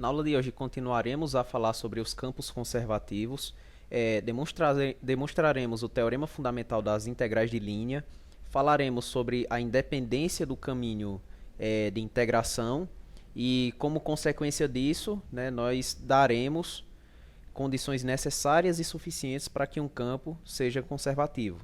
Na aula de hoje continuaremos a falar sobre os campos conservativos, demonstraremos o teorema fundamental das integrais de linha, falaremos sobre a independência do caminho de integração e, como consequência disso, né, nós daremos condições necessárias e suficientes para que um campo seja conservativo.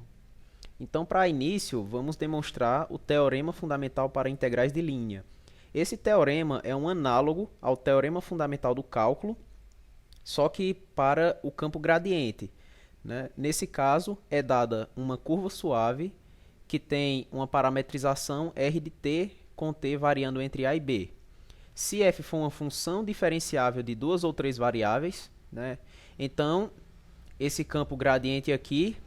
Então, para início, vamos demonstrar o teorema fundamental para integrais de linha. Esse teorema é um análogo ao teorema fundamental do cálculo, só que para o campo gradiente, né? Nesse caso, é dada uma curva suave que tem uma parametrização R de t com t variando entre a e b. Se f for uma função diferenciável de duas ou três variáveis, né? Então, esse campo gradiente aqui,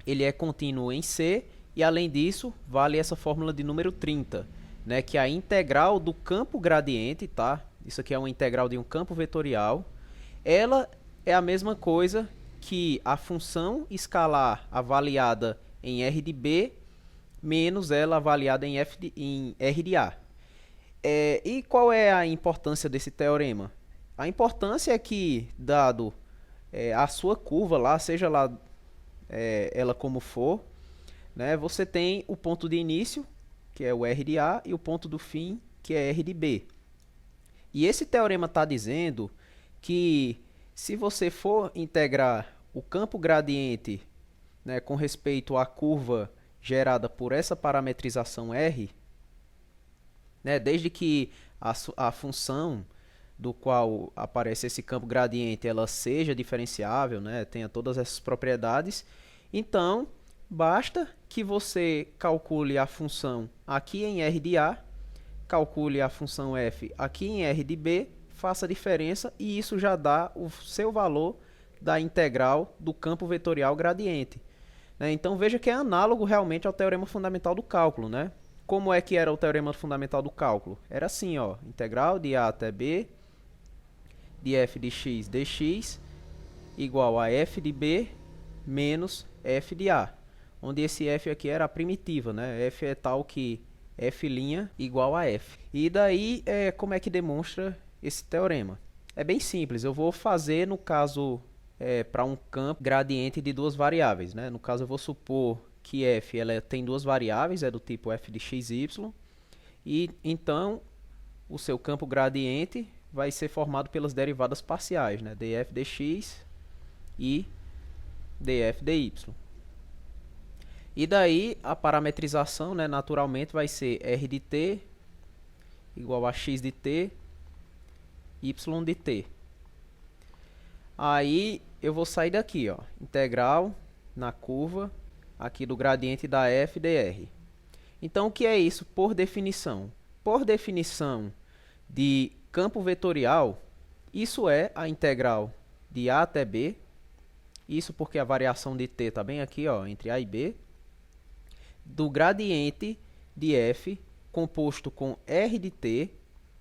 ele é contínuo em C, e além disso, vale essa fórmula de número 30, né, que é a integral do campo gradiente, tá? Isso aqui é uma integral de um campo vetorial. Ela é a mesma coisa que a função escalar avaliada em R de B, menos ela avaliada em R de A. E qual é a importância desse teorema? A importância é que, dado a sua curva lá, seja lá ela como for, né, você tem o ponto de início, que é o R de A, e o ponto do fim, que é R de B. E esse teorema está dizendo que se você for integrar o campo gradiente, né, com respeito à curva gerada por essa parametrização R, né, desde que a função do qual aparece esse campo gradiente ela seja diferenciável, né, tenha todas essas propriedades, então basta que você calcule a função aqui em R de A, calcule a função f aqui em R de B, faça a diferença e isso já dá o seu valor da integral do campo vetorial gradiente. Então veja que é análogo realmente ao teorema fundamental do cálculo, né? Como é que era o teorema fundamental do cálculo? Era assim, ó, integral de A até B de f de x dx igual a f de b menos f de a, onde esse f aqui era a primitiva, né? F é tal que f' igual a f. E daí, como é que demonstra esse teorema? É bem simples, eu vou fazer no caso para um campo gradiente de duas variáveis, né? No caso eu vou supor que f ela tem duas variáveis, é do tipo f de x e y, e então o seu campo gradiente vai ser formado pelas derivadas parciais, né? df dx e df dy. E daí a parametrização, né, naturalmente vai ser r de t igual a x de t, y de t. Aí eu vou sair daqui, ó, integral na curva aqui do gradiente da f dr. Então o que é isso por definição? Por definição de campo vetorial, isso é a integral de A até B, isso porque a variação de t está bem aqui, ó, entre A e B, do gradiente de f composto com R de t,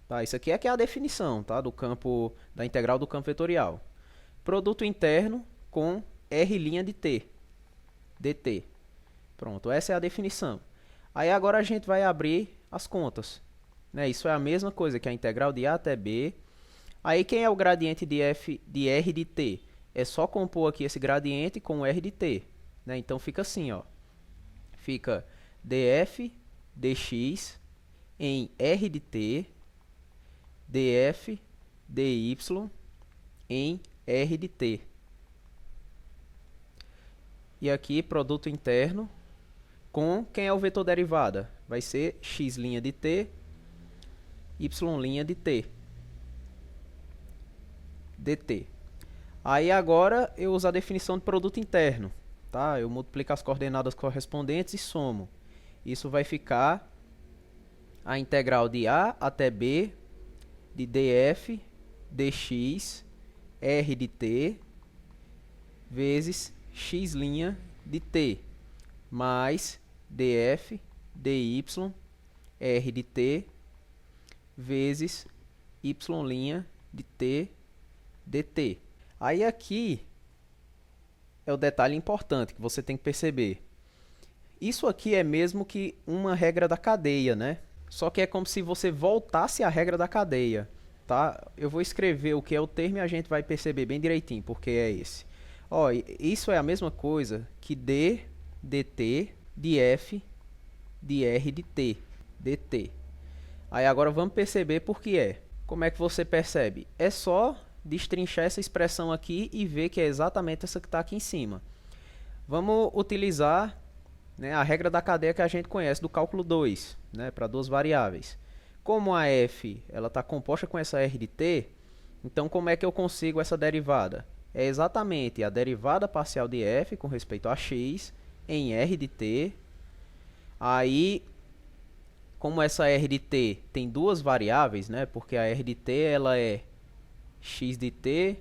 tá? Isso aqui é que é a definição, tá? Do campo, da integral do campo vetorial. Produto interno com R' de t, dt. Pronto, essa é a definição. Aí agora a gente vai abrir as contas. Né? Isso é a mesma coisa que a integral de A até B. Aí quem é o gradiente de f de R de t? É só compor aqui esse gradiente com R de t. Né? Então fica assim, ó. Fica df dx em R de t, df dy em R de t. E aqui produto interno com quem é o vetor derivada? Vai ser x' de t, y' de t, dt. Aí agora eu uso a definição de produto interno, tá? Eu multiplico as coordenadas correspondentes e somo. Isso vai ficar a integral de A até B de df dx R de t vezes x' de t mais df dy R de t vezes y' de t dt. Aí aqui é o detalhe importante que você tem que perceber. Isso aqui é mesmo que uma regra da cadeia, né? Só que é como se você voltasse à regra da cadeia. tá? Eu vou escrever o que é o termo e a gente vai perceber bem direitinho porque é esse. Ó, isso é a mesma coisa que d dt de f de r de t, dt. Aí agora vamos perceber por que é. Como é que você percebe? É só destrinchar essa expressão aqui e ver que é exatamente essa que está aqui em cima. Vamos utilizar, né, a regra da cadeia que a gente conhece do cálculo 2, né, para duas variáveis. Como a f está composta com essa r de t, então como é que eu consigo essa derivada? É exatamente a derivada parcial de f com respeito a x em r de t. Aí, como essa r de t tem duas variáveis, né, porque a r de t ela é x de t,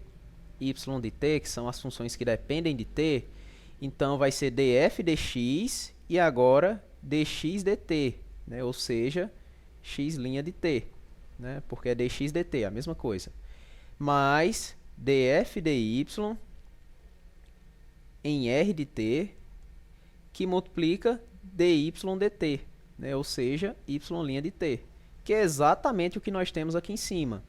y de t, que são as funções que dependem de t, então vai ser df dx e agora dx dt, né, ou seja, x' de t, né, porque é dx dt, a mesma coisa. Mais df dy em r de t, que multiplica dy dt, né, ou seja, y' de t, que é exatamente o que nós temos aqui em cima.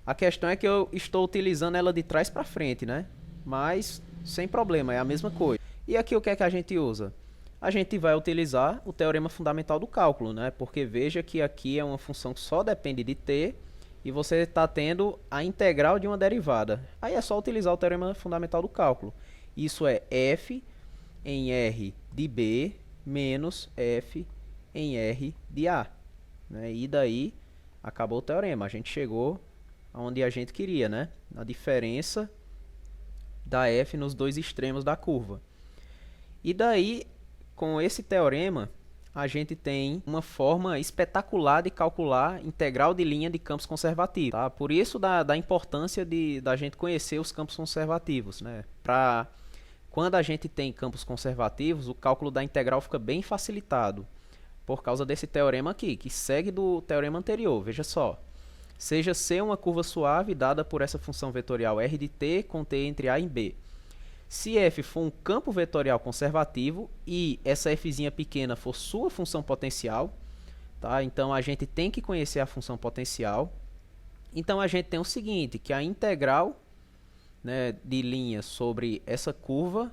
A questão é que eu estou utilizando ela de trás para frente, né? Mas sem problema, é a mesma coisa. E aqui o que é que a gente usa? A gente vai utilizar o teorema fundamental do cálculo, né? Porque veja que aqui é uma função que só depende de t e você está tendo a integral de uma derivada. Aí é só utilizar o teorema fundamental do cálculo. Isso é f em r de b menos f em r de a, né? E daí acabou o teorema. A gente chegou onde a gente queria, né? A diferença da f nos dois extremos da curva. E daí, com esse teorema, a gente tem uma forma espetacular de calcular integral de linha de campos conservativos, tá? Por isso da importância da gente conhecer os campos conservativos, né? Quando a gente tem campos conservativos, o cálculo da integral fica bem facilitado, por causa desse teorema aqui, que segue do teorema anterior. Veja só. Seja C uma curva suave dada por essa função vetorial r de t com t entre a e b. Se f for um campo vetorial conservativo e essa fzinha pequena for sua função potencial, tá? Então a gente tem que conhecer a função potencial. Então a gente tem o seguinte, que a integral, né, de linha sobre essa curva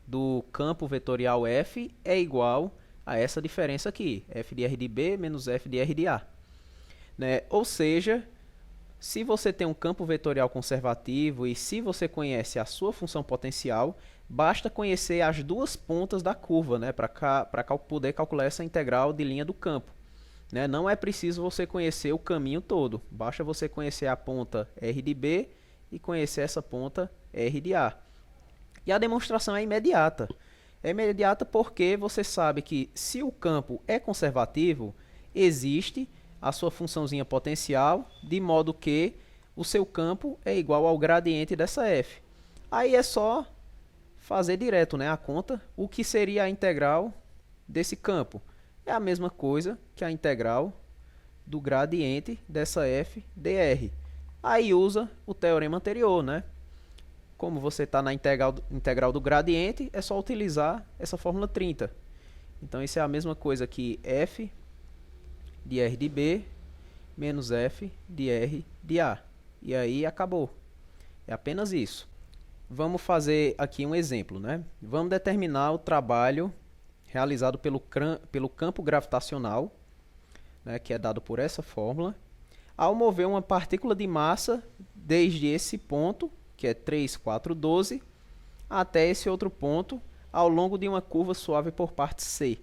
do campo vetorial f é igual a essa diferença aqui, f de r de b menos f de r de a. Né? Ou seja, se você tem um campo vetorial conservativo e se você conhece a sua função potencial, basta conhecer as duas pontas da curva, né, para poder calcular essa integral de linha do campo. Né? Não é preciso você conhecer o caminho todo, basta você conhecer a ponta r de b e conhecer essa ponta r de a. E a demonstração é imediata. É imediata porque você sabe que se o campo é conservativo, existe a sua funçãozinha potencial, de modo que o seu campo é igual ao gradiente dessa f. Aí é só fazer direto, né, a conta, o que seria a integral desse campo. É a mesma coisa que a integral do gradiente dessa f dr. Aí usa o teorema anterior, né? Como você está na integral do gradiente, é só utilizar essa fórmula 30. Então isso é a mesma coisa que f de r de b menos f de r de a. E aí acabou. É apenas isso. Vamos fazer aqui um exemplo, né? Vamos determinar o trabalho realizado pelo campo gravitacional, né, que é dado por essa fórmula, ao mover uma partícula de massa desde esse ponto, que é 3, 4, 12, até esse outro ponto, ao longo de uma curva suave por parte C.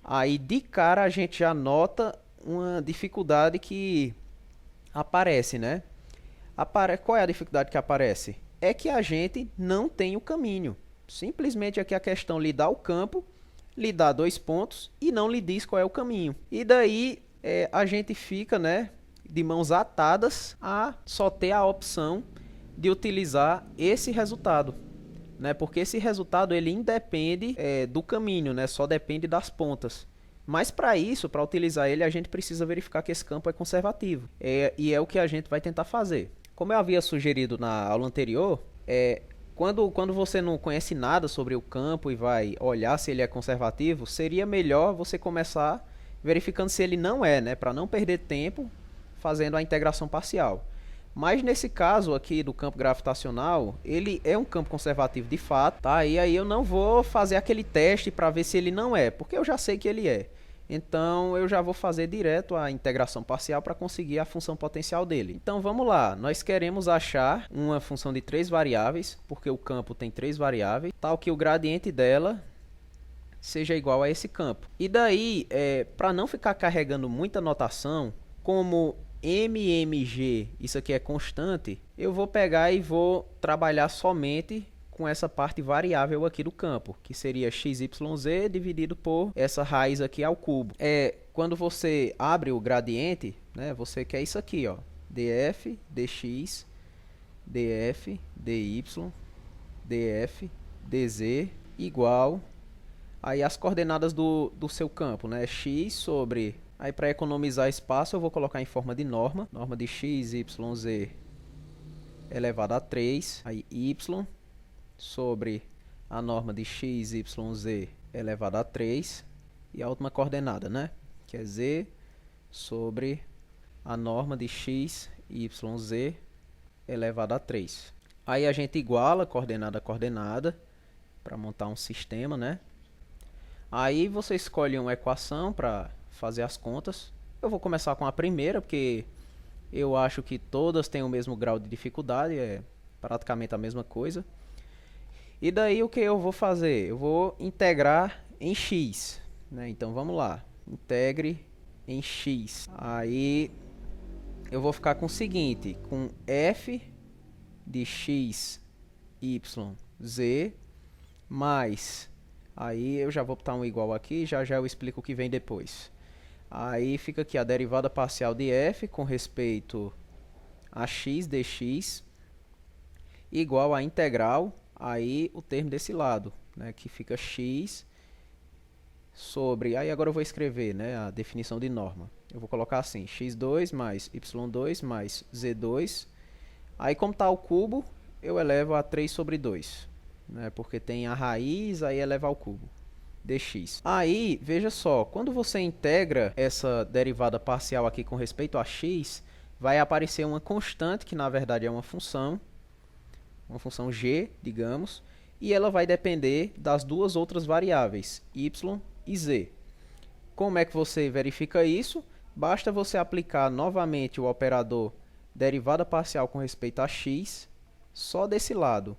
Aí, de cara, a gente já nota uma dificuldade que aparece, né? Qual é a dificuldade que aparece? É que a gente não tem o caminho. Simplesmente aqui a questão lhe dá o campo, lhe dá dois pontos e não lhe diz qual é o caminho. E daí a gente fica, né, de mãos atadas a só ter a opção de utilizar esse resultado. Né, porque esse resultado ele independe do caminho, né, só depende das pontas. Mas para isso, para utilizar ele, a gente precisa verificar que esse campo é conservativo. E é o que a gente vai tentar fazer. Como eu havia sugerido na aula anterior, quando você não conhece nada sobre o campo e vai olhar se ele é conservativo, seria melhor você começar verificando se ele não é, né, para não perder tempo fazendo a integração parcial. Mas nesse caso aqui do campo gravitacional, ele é um campo conservativo de fato, tá? E aí eu não vou fazer aquele teste para ver se ele não é, porque eu já sei que ele é. Então eu já vou fazer direto a integração parcial para conseguir a função potencial dele. Então vamos lá, nós queremos achar uma função de 3 variáveis, porque o campo tem 3 variáveis, tal que o gradiente dela seja igual a esse campo. E daí, para não ficar carregando muita notação, como MMG, isso aqui é constante, eu vou pegar e vou trabalhar somente com essa parte variável aqui do campo, que seria xyz dividido por essa raiz aqui ao cubo. Quando você abre o gradiente, né, você quer isso aqui, ó, df, dx, df, dy, df, dz igual aí as coordenadas do seu campo, né, x sobre... Aí, para economizar espaço, eu vou colocar em forma de norma. Norma de x, y, z elevado a 3. Aí, y sobre a norma de x, y, z elevado a 3. E a última coordenada, né? Que é z sobre a norma de x, y, z elevado a 3. Aí, a gente iguala coordenada a coordenada para montar um sistema, né? Aí, você escolhe uma equação para fazer as contas. Eu vou começar com a primeira, porque eu acho que todas têm o mesmo grau de dificuldade, é praticamente a mesma coisa. E daí o que eu vou fazer? Eu vou integrar em x, né? Então vamos lá, integre em x. Aí eu vou ficar com o seguinte, com f de x, y, z, mais, aí eu já vou botar um igual aqui, já eu explico o que vem depois. Aí fica aqui a derivada parcial de f com respeito a x dx igual a integral, aí o termo desse lado, né, que fica x sobre... Aí agora eu vou escrever, né, a definição de norma. Eu vou colocar assim, x2 mais y2 mais z2. Aí como está o cubo, eu elevo a 3 sobre 2, né, porque tem a raiz, aí eleva ao cubo. Dx. Aí, veja só, quando você integra essa derivada parcial aqui com respeito a x, vai aparecer uma constante, que na verdade é uma função g, digamos, e ela vai depender das duas outras variáveis, y e z. Como é que você verifica isso? Basta você aplicar novamente o operador derivada parcial com respeito a x, só desse lado.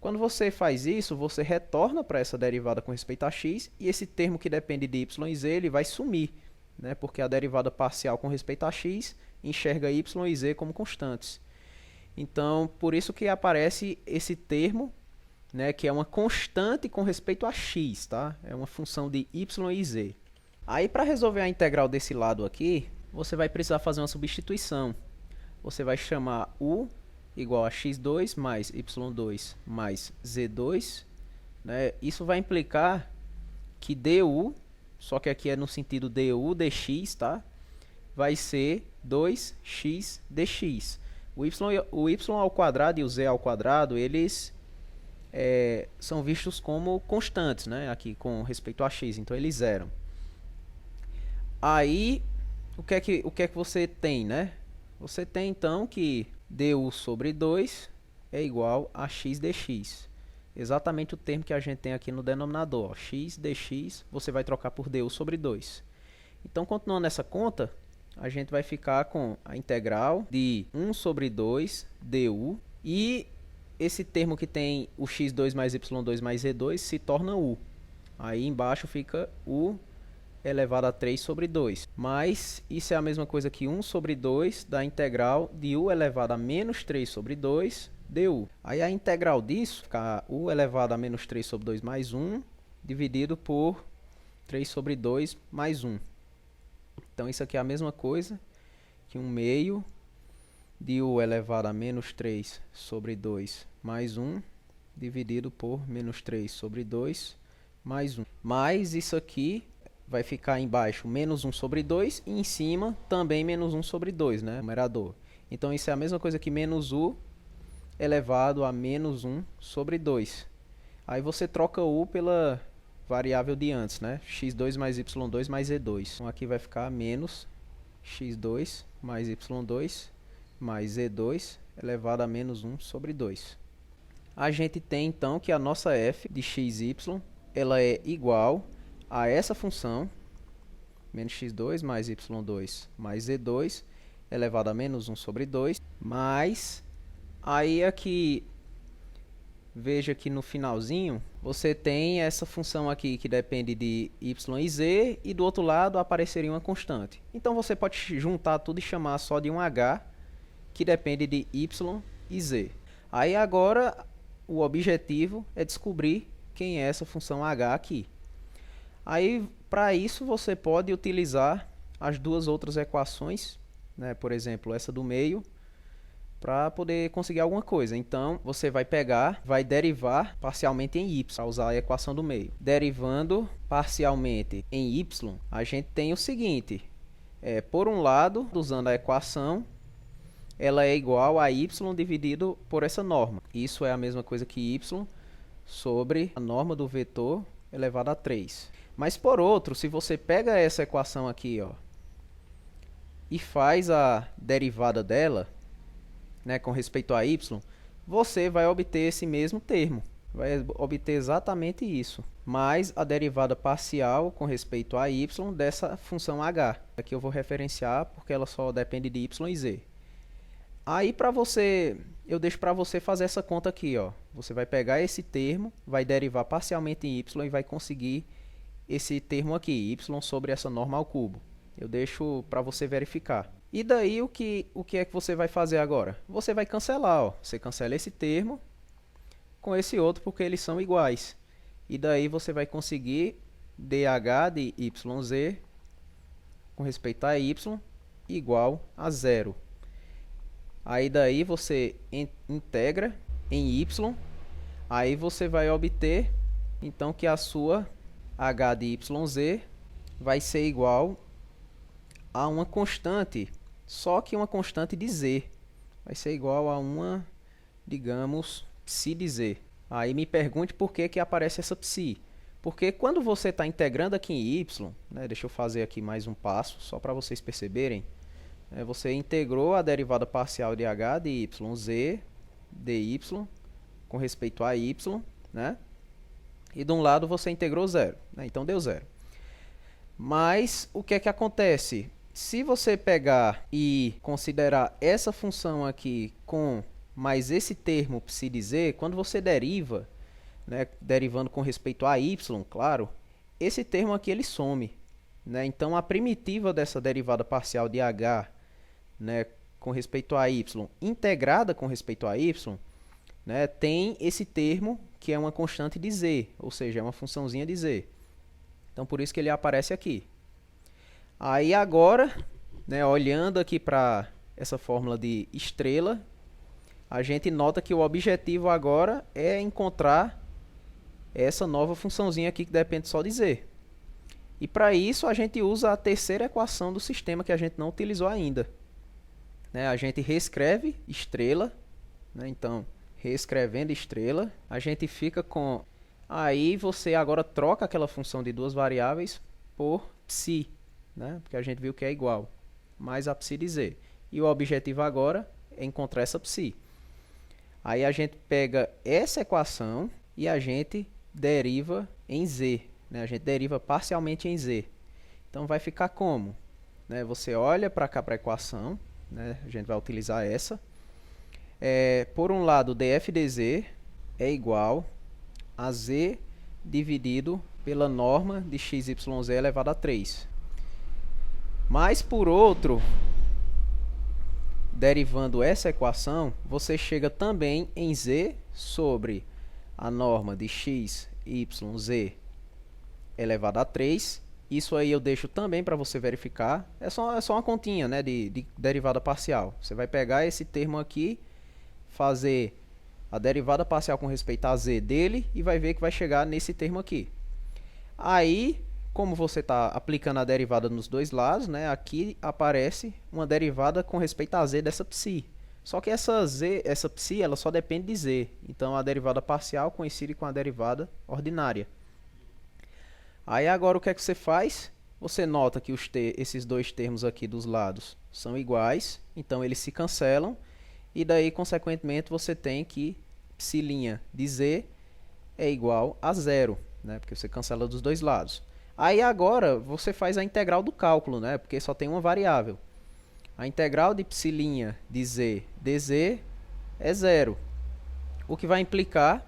Quando você faz isso, você retorna para essa derivada com respeito a x, e esse termo que depende de y e z ele vai sumir, né? Porque a derivada parcial com respeito a x enxerga y e z como constantes. Então, por isso que aparece esse termo, né, que é uma constante com respeito a x, tá? É uma função de y e z. Aí, para resolver a integral desse lado aqui, você vai precisar fazer uma substituição. Você vai chamar u igual a x2 mais y2 mais z2, né? Isso vai implicar que du, só que aqui é no sentido du dx, tá? Vai ser 2x dx. O y ao quadrado e o z ao quadrado, eles são vistos como constantes, né? Aqui com respeito a x, então eles zeram. Aí, o que é que você tem, né? Você tem então que du sobre 2 é igual a x dx. Exatamente o termo que a gente tem aqui no denominador. Ó. X dx você vai trocar por du sobre 2. Então, continuando essa conta, a gente vai ficar com a integral de 1 sobre 2 du. E esse termo que tem o x2 mais y2 mais z2 se torna u. Aí embaixo fica u elevado a 3 sobre 2. Mas isso é a mesma coisa que 1 sobre 2 da integral de u elevado a menos 3 sobre 2 du. Aí a integral disso fica u elevado a menos 3 sobre 2 mais 1 dividido por 3 sobre 2 mais 1. Então isso aqui é a mesma coisa que 1 meio de u elevado a menos 3 sobre 2 mais 1 dividido por menos 3 sobre 2 mais 1. Mais isso aqui vai ficar embaixo menos 1 sobre 2 e em cima também menos 1 sobre 2, né, numerador. Então isso é a mesma coisa que menos u elevado a menos 1 sobre 2. Aí você troca u pela variável de antes, né, x2 mais y2 mais z2. Então aqui vai ficar menos x2 mais y2 mais z2 elevado a menos 1 sobre 2. A gente tem então que a nossa f de xy ela é igual a essa função, menos x2 mais y2 mais z2 elevado a menos 1 sobre 2, mas aí aqui, veja que no finalzinho, você tem essa função aqui que depende de y e z, e do outro lado apareceria uma constante. Então você pode juntar tudo e chamar só de um h, que depende de y e z. Aí agora, o objetivo é descobrir quem é essa função h aqui. Aí, para isso, você pode utilizar as duas outras equações, né? Por exemplo, essa do meio, para poder conseguir alguma coisa. Então, você vai pegar, vai derivar parcialmente em y, para usar a equação do meio. Derivando parcialmente em y, a gente tem o seguinte, por um lado, usando a equação, ela é igual a y dividido por essa norma. Isso é a mesma coisa que y sobre a norma do vetor elevado a 3. Mas por outro, se você pega essa equação aqui, ó, e faz a derivada dela, né, com respeito a y, você vai obter esse mesmo termo. Vai obter exatamente isso. Mais a derivada parcial com respeito a y dessa função h. Aqui eu vou referenciar porque ela só depende de y e z. Aí eu deixo para você fazer essa conta aqui, ó. Você vai pegar esse termo, vai derivar parcialmente em y e vai conseguir esse termo aqui, y sobre essa norma ao cubo. Eu deixo para você verificar. E daí o que é que você vai fazer agora? Você vai cancelar, ó. Você cancela esse termo com esse outro porque eles são iguais. E daí você vai conseguir dh de yz com respeito a y igual a 0. Aí daí você integra em y, aí você vai obter então que a sua h de yz vai ser igual a uma constante, só que uma constante de z. Vai ser igual a uma, digamos, psi de z. Aí me pergunte por que aparece essa psi. Porque quando você está integrando aqui em y, né, deixa eu fazer aqui mais um passo, só para vocês perceberem. Você integrou a derivada parcial de h de yz dy com respeito a y, né? E de um lado você integrou 0, né? Então deu 0. Mas o que é que acontece? Se você pegar e considerar essa função aqui com mais esse termo psi de z, quando você deriva, né, derivando com respeito a y, claro, esse termo aqui ele some, né? Então a primitiva dessa derivada parcial de h, né, com respeito a y, integrada com respeito a y, né, tem esse termo que é uma constante de z, ou seja, é uma funçãozinha de z. Então, por isso que ele aparece aqui. Aí agora, né, olhando aqui para essa fórmula de estrela, a gente nota que o objetivo agora é encontrar essa nova funçãozinha aqui que depende só de z. E para isso a gente usa a terceira equação do sistema que a gente não utilizou ainda. Né, a gente reescreve estrela, né, então reescrevendo estrela, a gente fica com... Aí você agora troca aquela função de duas variáveis por psi, né, porque a gente viu que é igual, mais a psi de z. E o objetivo agora é encontrar essa psi. Aí a gente pega essa equação e a gente deriva em z, né, a gente deriva parcialmente em z. Então vai ficar como? Né, você olha para cá para a equação, né, a gente vai utilizar essa. Por um lado, df dz é igual a z dividido pela norma de xyz elevado a 3. Mas, por outro, derivando essa equação, você chega também em z sobre a norma de xyz elevado a 3. Isso aí eu deixo também para você verificar. É só uma continha, né, de derivada parcial. Você vai pegar esse termo aqui, fazer a derivada parcial com respeito a z dele e vai ver que vai chegar nesse termo aqui. Aí, como você está aplicando a derivada nos dois lados, né, aqui aparece uma derivada com respeito a z dessa psi. Só que essa psi ela só depende de z. Então a derivada parcial coincide com a derivada ordinária. Aí agora o que é que você faz? Você nota que esses dois termos aqui dos lados são iguais, então eles se cancelam, e daí, consequentemente, você tem que psi' de z é igual a zero, né? Porque você cancela dos dois lados. Aí agora você faz a integral do cálculo, né? Porque só tem uma variável. A integral de psi' de z dz é zero, o que vai implicar,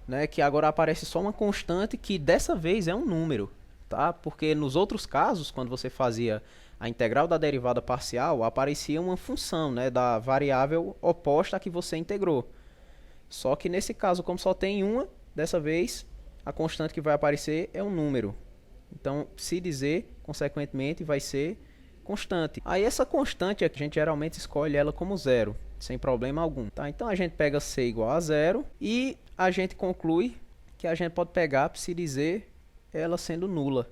né, que agora aparece só uma constante que dessa vez é um número, tá? Porque nos outros casos, quando você fazia a integral da derivada parcial, aparecia uma função, né, da variável oposta à que você integrou. Só que nesse caso, como só tem uma, dessa vez a constante que vai aparecer é um número. Então, se dizer, consequentemente, vai ser constante. Aí essa constante a gente geralmente escolhe ela como zero, sem problema algum, tá? Então a gente pega c igual a zero e a gente conclui que a gente pode pegar psi dizer ela sendo nula.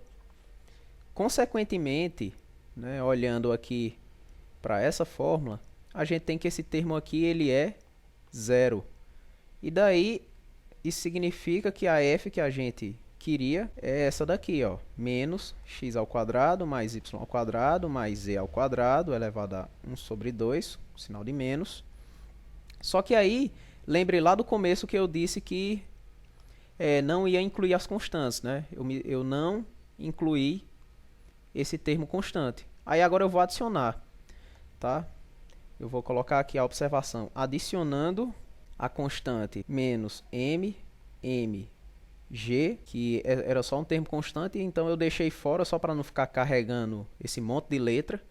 Consequentemente, né, olhando aqui para essa fórmula, a gente tem que esse termo aqui ele é zero. E daí isso significa que a f que a gente queria é essa daqui, ó, menos x ao quadrado mais y ao quadrado mais z ao quadrado elevado a 1 sobre 2, sinal de menos. Só que aí, lembre lá do começo que eu disse que não ia incluir as constantes, né? Eu não incluí esse termo constante. Aí agora eu vou adicionar, tá? Eu vou colocar aqui a observação, adicionando a constante menos m g, que era só um termo constante, então eu deixei fora só para não ficar carregando esse monte de letra.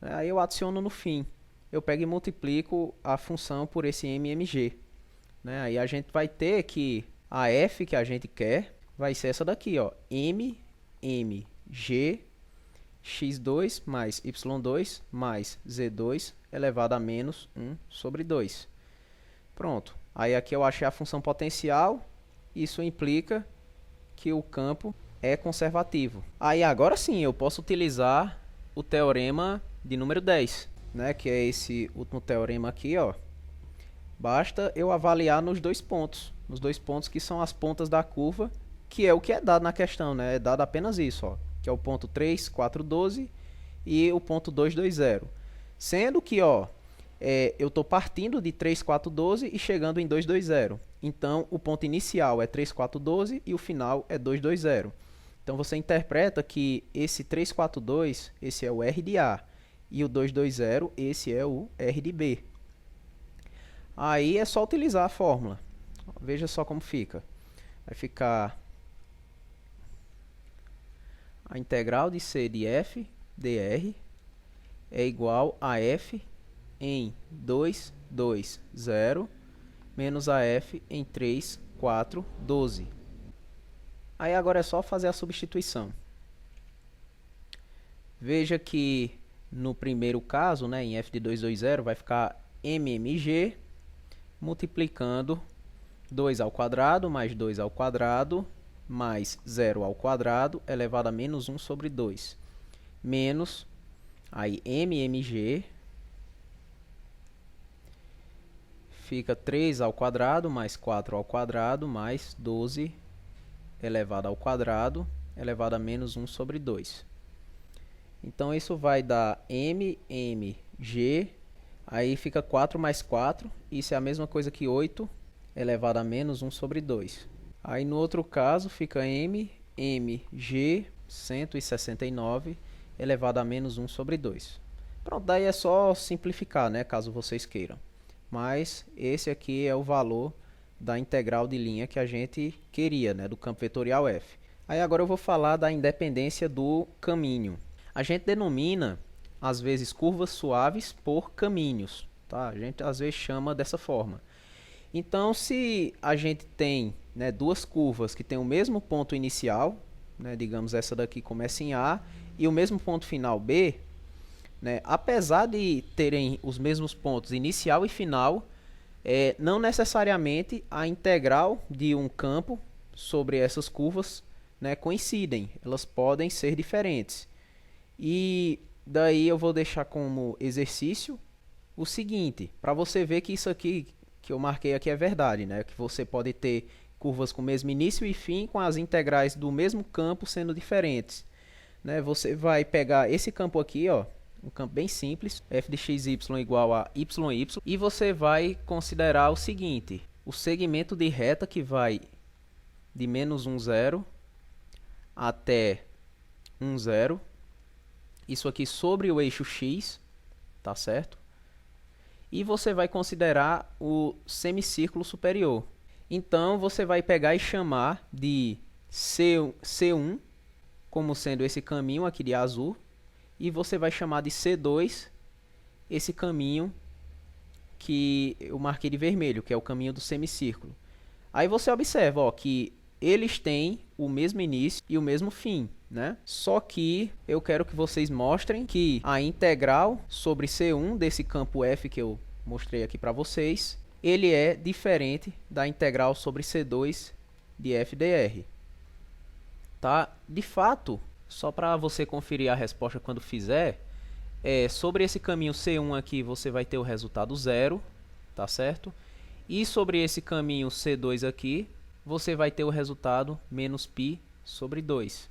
Aí eu adiciono no fim. Eu pego e multiplico a função por esse mmg. Né? Aí a gente vai ter que a f que a gente quer vai ser essa daqui, ó, mmg x2 mais y2 mais z2 elevado a menos 1 sobre 2. Pronto. Aí aqui eu achei a função potencial. Isso implica que o campo é conservativo. Aí agora sim eu posso utilizar o teorema de número 10, né, que é esse último teorema aqui, ó. Basta eu avaliar nos dois pontos que são as pontas da curva, que é o que é dado na questão, né? É dado apenas isso, ó, que é o ponto 3, 4, 12 e o ponto 2, 2, 0. Sendo que, ó, eu estou partindo de 3, 4, 12 e chegando em 2, 2, 0. Então, o ponto inicial é 3, 4, 12 e o final é 2, 2, 0. Então, você interpreta que esse 3, 4, 2, esse é o R de A, e o 2, 2, 0, esse é o R de B. Aí é só utilizar a fórmula. Veja só como fica. Vai ficar a integral de C de f dr é igual a f em 2, 2, 0 menos a f em 3, 4, 12. Aí agora é só fazer a substituição. Veja que no primeiro caso, né, em f de 2, 2, 0, vai ficar mmg multiplicando 2 ao quadrado mais 2 ao quadrado mais 0 ao quadrado elevado a menos 1 sobre 2. Menos, aí mmg fica 3 ao quadrado mais 4 ao quadrado mais 12 elevado ao quadrado elevado a menos 1 sobre 2. Então isso vai dar mmg, aí fica 4 mais 4, isso é a mesma coisa que 8 elevado a menos 1 sobre 2. Aí no outro caso fica mmg 169 elevado a menos 1 sobre 2. Pronto, daí é só simplificar, né, caso vocês queiram. Mas esse aqui é o valor da integral de linha que a gente queria, né, do campo vetorial f. Aí agora eu vou falar da independência do caminho. A gente denomina, às vezes, curvas suaves por caminhos, tá? A gente às vezes chama dessa forma. Então, se a gente tem, né, duas curvas que têm o mesmo ponto inicial, né, digamos essa daqui começa em A, e o mesmo ponto final B, né, apesar de terem os mesmos pontos inicial e final, não necessariamente a integral de um campo sobre essas curvas, né, coincidem, elas podem ser diferentes. E daí eu vou deixar como exercício o seguinte, para você ver que isso aqui que eu marquei aqui é verdade, né? Que você pode ter curvas com o mesmo início e fim, com as integrais do mesmo campo sendo diferentes. né, você vai pegar esse campo aqui, ó, um campo bem simples, f de xy igual a y, e você vai considerar o seguinte, o segmento de reta que vai de menos 1, 0 até 1, 0, isso aqui sobre o eixo x, tá certo? E você vai considerar o semicírculo superior. Então, você vai pegar e chamar de C1 como sendo esse caminho aqui de azul, e você vai chamar de C2 esse caminho que eu marquei de vermelho, que é o caminho do semicírculo. Aí você observa, ó, que eles têm o mesmo início e o mesmo fim, né? Só que eu quero que vocês mostrem que a integral sobre C1 desse campo F que eu mostrei aqui para vocês, ele é diferente da integral sobre C2 de f dr. Tá? De fato, só para você conferir a resposta quando fizer, sobre esse caminho C1 aqui você vai ter o resultado 0, tá certo? E sobre esse caminho C2 aqui, você vai ter o resultado menos π sobre 2,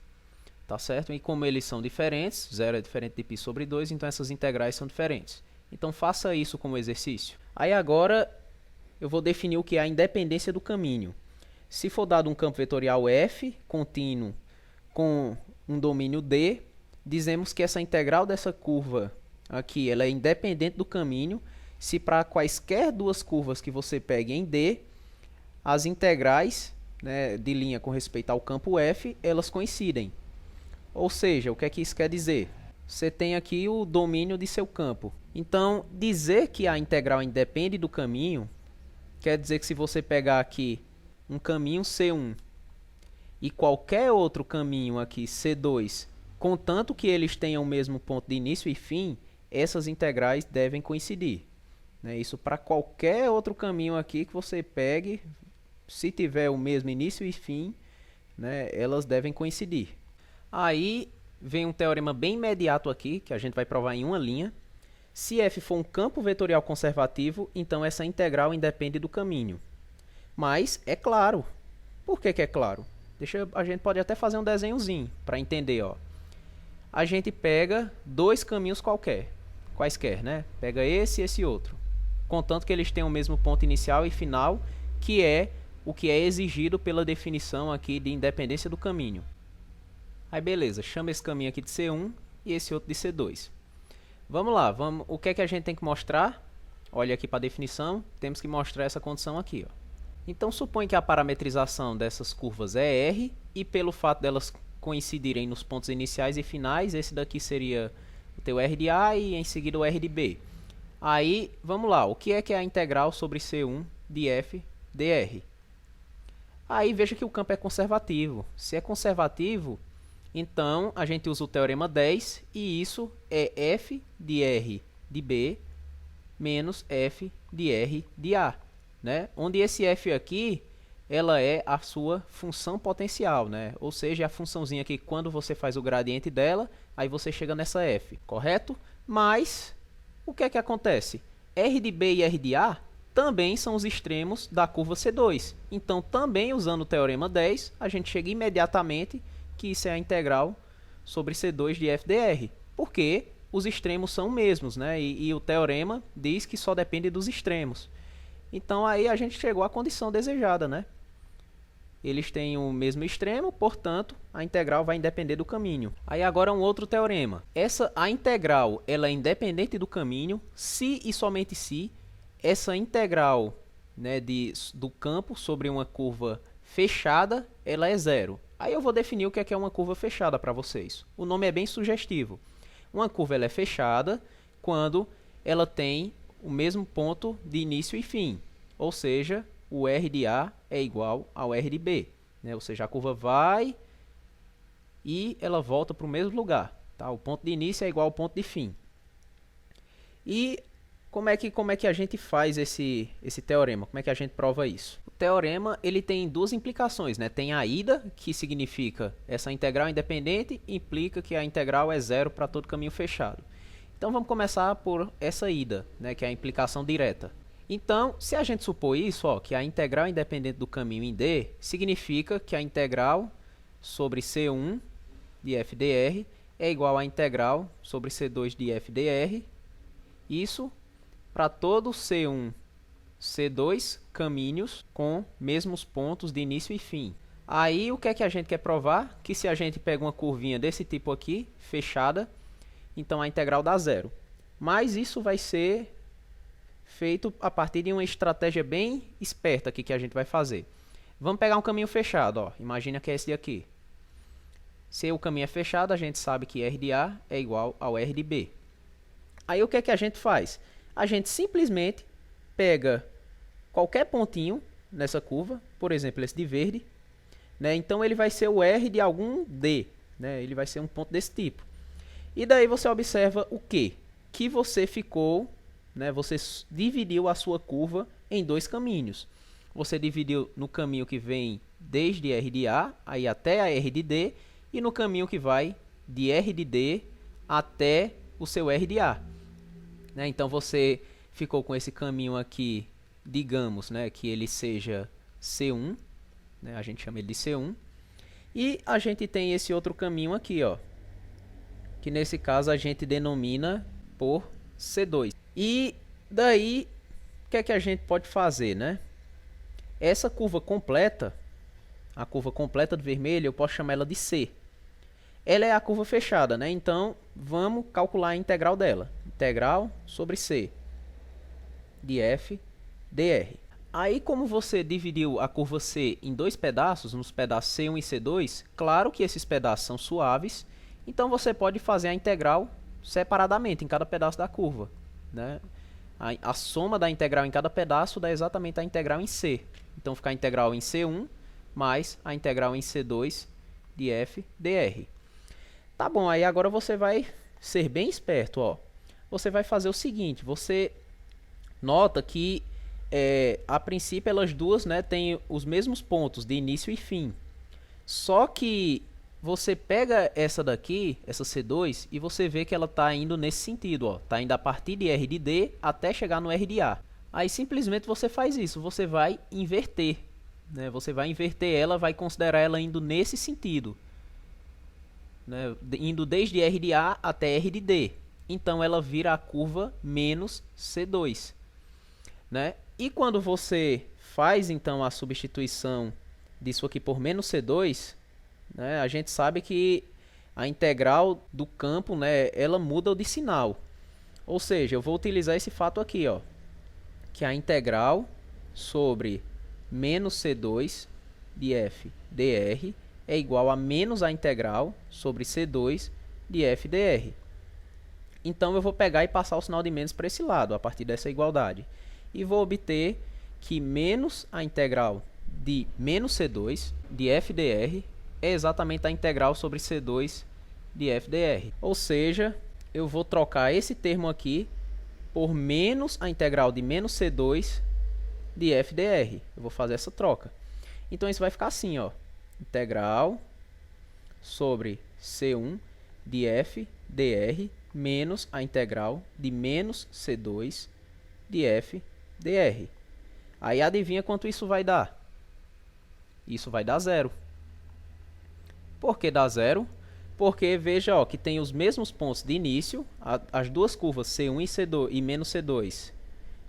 tá certo? E como eles são diferentes, 0 é diferente de π sobre 2, então essas integrais são diferentes. Então faça isso como exercício. Aí agora eu vou definir o que é a independência do caminho. Se for dado um campo vetorial f contínuo com um domínio D, dizemos que essa integral dessa curva aqui ela é independente do caminho se para quaisquer duas curvas que você pegue em D, as integrais, né, de linha com respeito ao campo F, elas coincidem. Ou seja, o que é que isso quer dizer? Você tem aqui o domínio de seu campo. Então, dizer que a integral independe do caminho quer dizer que se você pegar aqui um caminho C1 e qualquer outro caminho aqui C2, contanto que eles tenham o mesmo ponto de início e fim, essas integrais devem coincidir. Né? Isso para qualquer outro caminho aqui que você pegue, se tiver o mesmo início e fim, né, elas devem coincidir. Aí vem um teorema bem imediato aqui, que a gente vai provar em uma linha. Se f for um campo vetorial conservativo, então essa integral independe do caminho. Mas é claro. Por que é claro? A gente pode até fazer um desenhozinho para entender. Ó. A gente pega dois caminhos quaisquer, né? Pega esse e esse outro. Contanto que eles tenham o mesmo ponto inicial e final, que é o que é exigido pela definição aqui de independência do caminho. Aí beleza, chama esse caminho aqui de C1 e esse outro de C2. Vamos lá, o que é que a gente tem que mostrar? Olha aqui para a definição, temos que mostrar essa condição aqui. Ó. Então supõe que a parametrização dessas curvas é R, e pelo fato delas coincidirem nos pontos iniciais e finais, esse daqui seria o teu R de A e em seguida o R de B. Aí, vamos lá, o que é a integral sobre C1 de f dr? Aí veja que o campo é conservativo. Se é conservativo, então a gente usa o teorema 10 e isso é f de R de B menos f de R de A. Né? Onde esse f aqui, ela é a sua função potencial, né? Ou seja, a funçãozinha que quando você faz o gradiente dela, aí você chega nessa f, correto? Mas, o que é que acontece? R de B e R de A também são os extremos da curva C2. Então, também usando o teorema 10, a gente chega imediatamente que isso é a integral sobre C2 de f dr. Porque os extremos são os mesmos, né? E o teorema diz que só depende dos extremos. Então, aí a gente chegou à condição desejada, né? Eles têm o mesmo extremo, portanto, a integral vai depender do caminho. Aí agora um outro teorema. A integral ela é independente do caminho se e somente se essa integral, né, do campo sobre uma curva fechada, ela é zero. Aí eu vou definir o que é uma curva fechada para vocês. O nome é bem sugestivo. Uma curva ela é fechada quando ela tem o mesmo ponto de início e fim. Ou seja, o R de A é igual ao R de B. Né? Ou seja, a curva vai e ela volta para o mesmo lugar. Tá? O ponto de início é igual ao ponto de fim. E como é que a gente faz esse teorema? Como é que a gente prova isso? O teorema ele tem duas implicações. Né? Tem a ida, que significa essa integral independente, implica que a integral é zero para todo caminho fechado. Então vamos começar por essa ida, né? Que é a implicação direta. Então, se a gente supor isso, ó, que a integral independente do caminho em D, significa que a integral sobre C1 de f dr é igual à integral sobre C2 de f dr. Isso para todo C1, C2 caminhos com mesmos pontos de início e fim. Aí o que é que a gente quer provar? Que se a gente pega uma curvinha desse tipo aqui, fechada, então a integral dá zero. Mas isso vai ser feito a partir de uma estratégia bem esperta aqui que a gente vai fazer. Vamos pegar um caminho fechado, ó. Imagina que é esse daqui. Se o caminho é fechado, a gente sabe que R de A é igual ao R de B. Aí o que é que a gente faz? A gente simplesmente pega qualquer pontinho nessa curva, por exemplo, esse de verde, né? Então ele vai ser o R de algum D, né? Ele vai ser um ponto desse tipo. E daí você observa o quê? Que você ficou, né? Você dividiu a sua curva em dois caminhos. Você dividiu no caminho que vem desde R de A aí até a R de D e no caminho que vai de R de D até o seu R de A. Né? Então você ficou com esse caminho aqui, digamos, né, que ele seja C1, né, a gente chama ele de C1, e a gente tem esse outro caminho aqui, ó, que nesse caso a gente denomina por C2. E daí, o que é que a gente pode fazer, né? Essa curva completa, a curva completa de vermelho, eu posso chamar ela de C. Ela é a curva fechada, né? Então, vamos calcular a integral dela. Integral sobre C de f dr. Aí, como você dividiu a curva C em dois pedaços, nos pedaços C1 e C2, claro que esses pedaços são suaves, então você pode fazer a integral separadamente em cada pedaço da curva, né? A soma da integral em cada pedaço dá exatamente a integral em C. Então, fica a integral em C1 mais a integral em C2 de f dr. Tá bom, aí agora você vai ser bem esperto, ó. Você vai fazer o seguinte, você nota que a princípio elas duas, né, têm os mesmos pontos de início e fim. Só que você pega essa daqui, essa C2, e você vê que ela está indo nesse sentido, ó. Está indo a partir de R de D até chegar no R de A. Aí simplesmente você faz isso, você vai inverter, né? Você vai inverter ela, vai considerar ela indo nesse sentido, né? Indo desde R de A até R de D. Então ela vira a curva menos C2, né? E quando você faz então a substituição disso aqui por menos C2, né, a gente sabe que a integral do campo, né, ela muda de sinal. Ou seja, eu vou utilizar esse fato aqui, ó, que a integral sobre menos C2 de f dr é igual a menos a integral sobre C2 de f dr. Então eu vou pegar e passar o sinal de menos para esse lado, a partir dessa igualdade. E vou obter que menos a integral de menos C2 de f dr é exatamente a integral sobre C2 de f dr. Ou seja, eu vou trocar esse termo aqui por menos a integral de menos C2 de f dr. Eu vou fazer essa troca. Então isso vai ficar assim, ó. Integral sobre C1 de f dr menos a integral de menos C2 de f dr. Aí adivinha quanto isso vai dar? Isso vai dar zero. Por que dá zero? Porque veja, ó, que tem os mesmos pontos de início, as duas curvas C1 e C2 e menos C2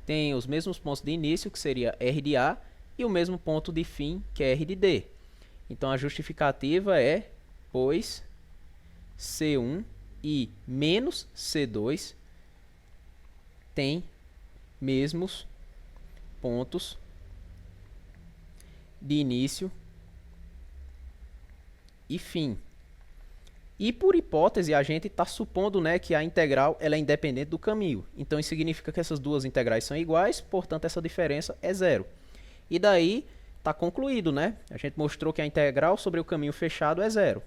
tem os mesmos pontos de início, que seria R de A, e o mesmo ponto de fim, que é R de D. Então a justificativa é, pois C1 e menos C2 têm mesmos pontos de início e fim. E por hipótese, a gente está supondo, né, que a integral ela é independente do caminho. Então isso significa que essas duas integrais são iguais, portanto essa diferença é zero. E daí está concluído, né? A gente mostrou que a integral sobre o caminho fechado é zero.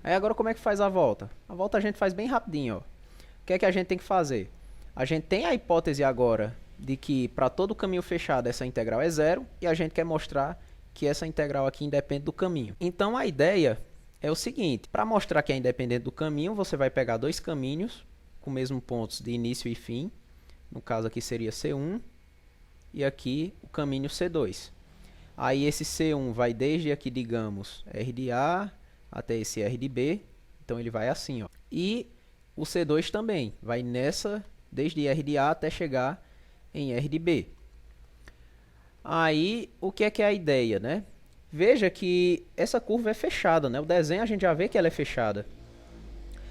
Aí agora como é que faz a volta? A volta a gente faz bem rapidinho, ó. O que é que a gente tem que fazer? A gente tem a hipótese agora de que para todo caminho fechado essa integral é zero, e a gente quer mostrar que essa integral aqui independe do caminho. Então a ideia é o seguinte, para mostrar que é independente do caminho, você vai pegar dois caminhos com mesmos pontos de início e fim, no caso aqui seria C1, e aqui o caminho C2. Aí esse C1 vai desde aqui, digamos, R de A até esse R de B, Então ele vai assim, ó. E o C2 também vai nessa, desde R de A até chegar em R de B. Aí, o que é a ideia, né? Veja que essa curva é fechada, né? O desenho a gente já vê que ela é fechada.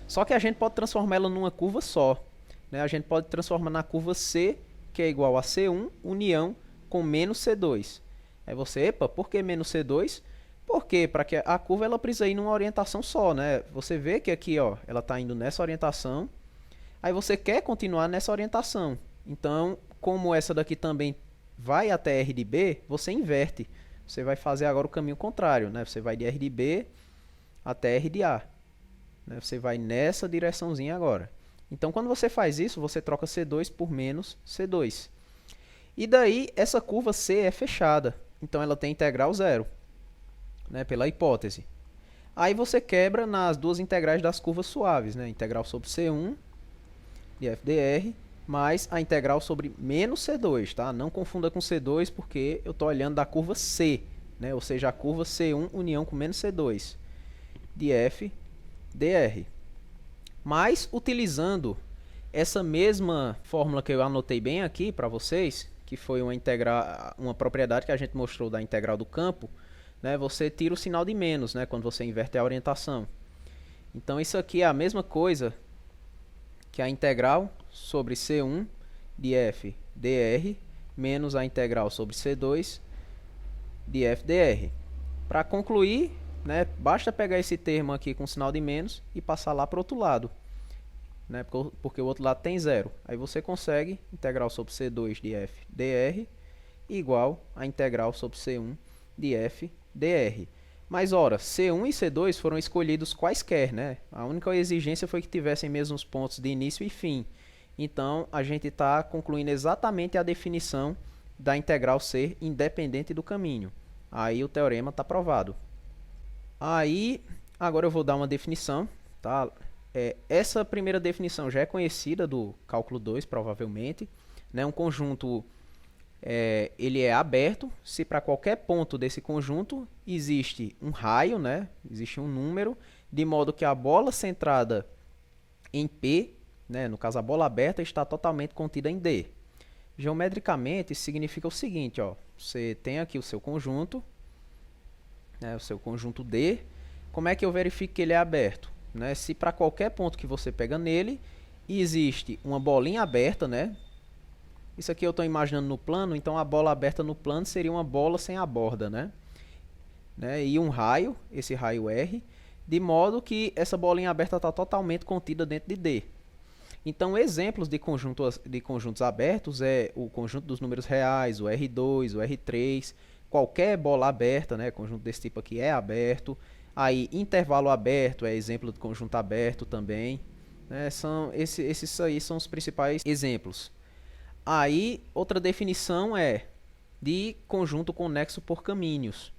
Só que a gente pode transformar ela numa curva só, né? A gente pode transformar na curva C, que é igual a C1, união com menos C2. Aí você, epa, por que menos C2? Porque para que a curva ela precisa ir numa orientação só, né? Você vê que aqui, ó, ela está indo nessa orientação. Aí você quer continuar nessa orientação. Então, como essa daqui também vai até R de B, você inverte. Você vai fazer agora o caminho contrário, né? Você vai de R de B até R de A. Né? Você vai nessa direçãozinha agora. Então, quando você faz isso, você troca C2 por menos C2. E daí, essa curva C é fechada. Então, ela tem integral zero, né? Pela hipótese. Aí você quebra nas duas integrais das curvas suaves, né? Integral sobre C1 de f dr mais a integral sobre menos C2, tá? Não confunda com C2 porque eu estou olhando da curva C, né? Ou seja, a curva C1 união com menos C2 de f dr. Mas utilizando essa mesma fórmula que eu anotei bem aqui para vocês, que foi uma propriedade que a gente mostrou da integral do campo, né? Você tira o sinal de menos, né? Quando você inverte a orientação. Então isso aqui é a mesma coisa que a integral sobre C1 de f dr menos a integral sobre C2 de f dr. Para concluir, né, basta pegar esse termo aqui com sinal de menos e passar lá para o outro lado, né, porque o outro lado tem zero. Aí você consegue integral sobre C2 de f dr igual a integral sobre C1 de f dr. Mas, ora, C1 e C2 foram escolhidos quaisquer, né? A única exigência foi que tivessem mesmos pontos de início e fim. Então, a gente está concluindo exatamente a definição da integral ser independente do caminho. Aí o teorema está provado. Aí, agora eu vou dar uma definição, tá? Essa primeira definição já é conhecida do cálculo 2, provavelmente, né? Um conjunto ele é aberto se para qualquer ponto desse conjunto existe um raio, né? Existe um número, de modo que a bola centrada em P, né? No caso a bola aberta, está totalmente contida em D. Geometricamente, isso significa o seguinte, ó, você tem aqui o seu conjunto, né? O seu conjunto D. Como é que eu verifico que ele é aberto? Né? Se para qualquer ponto que você pega nele, existe uma bolinha aberta, né? Isso aqui eu estou imaginando no plano, então a bola aberta no plano seria uma bola sem a borda, né? E um raio, esse raio R, de modo que essa bolinha aberta está totalmente contida dentro de D. Então, exemplos de conjuntos abertos é o conjunto dos números reais, o R2, o R3, qualquer bola aberta, né? Conjunto desse tipo aqui é aberto. Aí, intervalo aberto é exemplo de conjunto aberto também. Né? Esses aí são os principais exemplos. Aí, outra definição é de conjunto conexo por caminhos.